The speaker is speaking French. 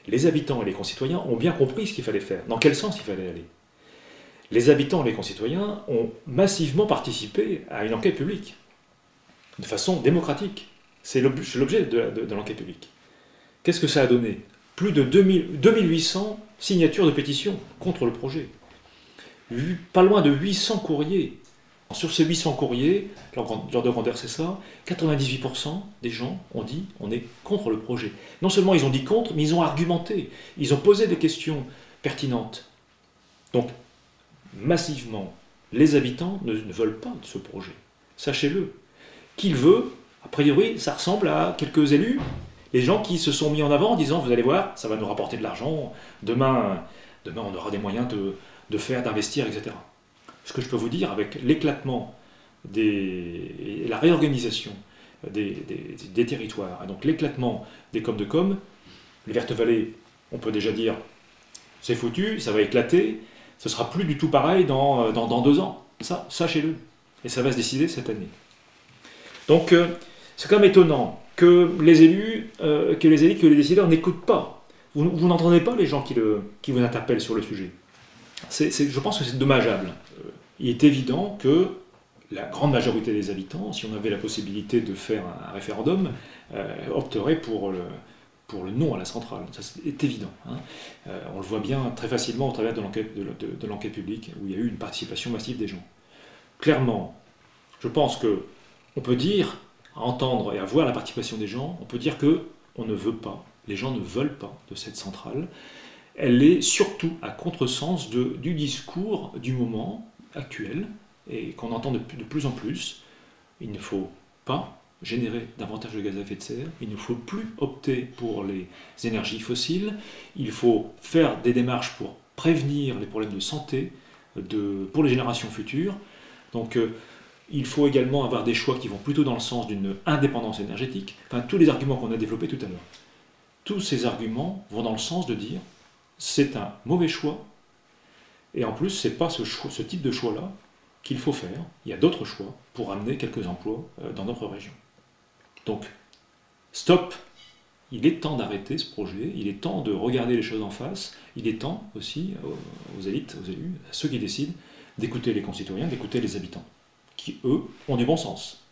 les habitants et les concitoyens ont bien compris ce qu'il fallait faire, dans quel sens il fallait aller. Les habitants et les concitoyens ont massivement participé à une enquête publique, de façon démocratique. C'est l'objet de l'enquête publique. Qu'est-ce que ça a donné? Plus de 2800 signatures de pétition contre le projet. Pas loin de 800 courriers. Sur ces 800 courriers, leur de grandeur c'est ça, 98% des gens ont dit on est contre le projet. Non seulement ils ont dit contre, mais ils ont argumenté. Ils ont posé des questions pertinentes. Donc, massivement, les habitants ne veulent pas de ce projet. Sachez-le. Qui le veut, a priori, ça ressemble à quelques élus, les gens qui se sont mis en avant en disant vous allez voir, ça va nous rapporter de l'argent, demain on aura des moyens d'investir, etc. Ce que je peux vous dire, avec l'éclatement et la réorganisation des territoires, et donc l'éclatement des coms de com, les Vertes Vallées, on peut déjà dire c'est foutu, ça va éclater, ce sera plus du tout pareil dans 2 ans. Ça, sachez-le. Et ça va se décider cette année. Donc, c'est quand même étonnant que les élus, que les décideurs n'écoutent pas. Vous n'entendez pas les gens qui vous interpellent sur le sujet. Je pense que c'est dommageable. Il est évident que la grande majorité des habitants, si on avait la possibilité de faire un référendum, opterait pour le non à la centrale. Ça, c'est évident. Hein. On le voit bien très facilement au travers de l'enquête publique, où il y a eu une participation massive des gens. Clairement, je pense qu'on peut dire, à entendre et à voir la participation des gens, on peut dire qu'on ne veut pas, les gens ne veulent pas de cette centrale. Elle est surtout à contresens du discours du moment actuel, et qu'on entend de plus en plus. Il ne faut pas générer davantage de gaz à effet de serre, il ne faut plus opter pour les énergies fossiles, il faut faire des démarches pour prévenir les problèmes de santé pour les générations futures. Donc il faut également avoir des choix qui vont plutôt dans le sens d'une indépendance énergétique. Enfin, tous les arguments qu'on a développés tout à l'heure. Tous ces arguments vont dans le sens de dire c'est un mauvais choix, et en plus, ce n'est pas ce type de choix-là qu'il faut faire. Il y a d'autres choix pour amener quelques emplois dans notre région. Donc, stop. Il est temps d'arrêter ce projet, il est temps de regarder les choses en face, il est temps aussi aux élites, aux élus, à ceux qui décident, d'écouter les concitoyens, d'écouter les habitants, qui, eux, ont du bon sens.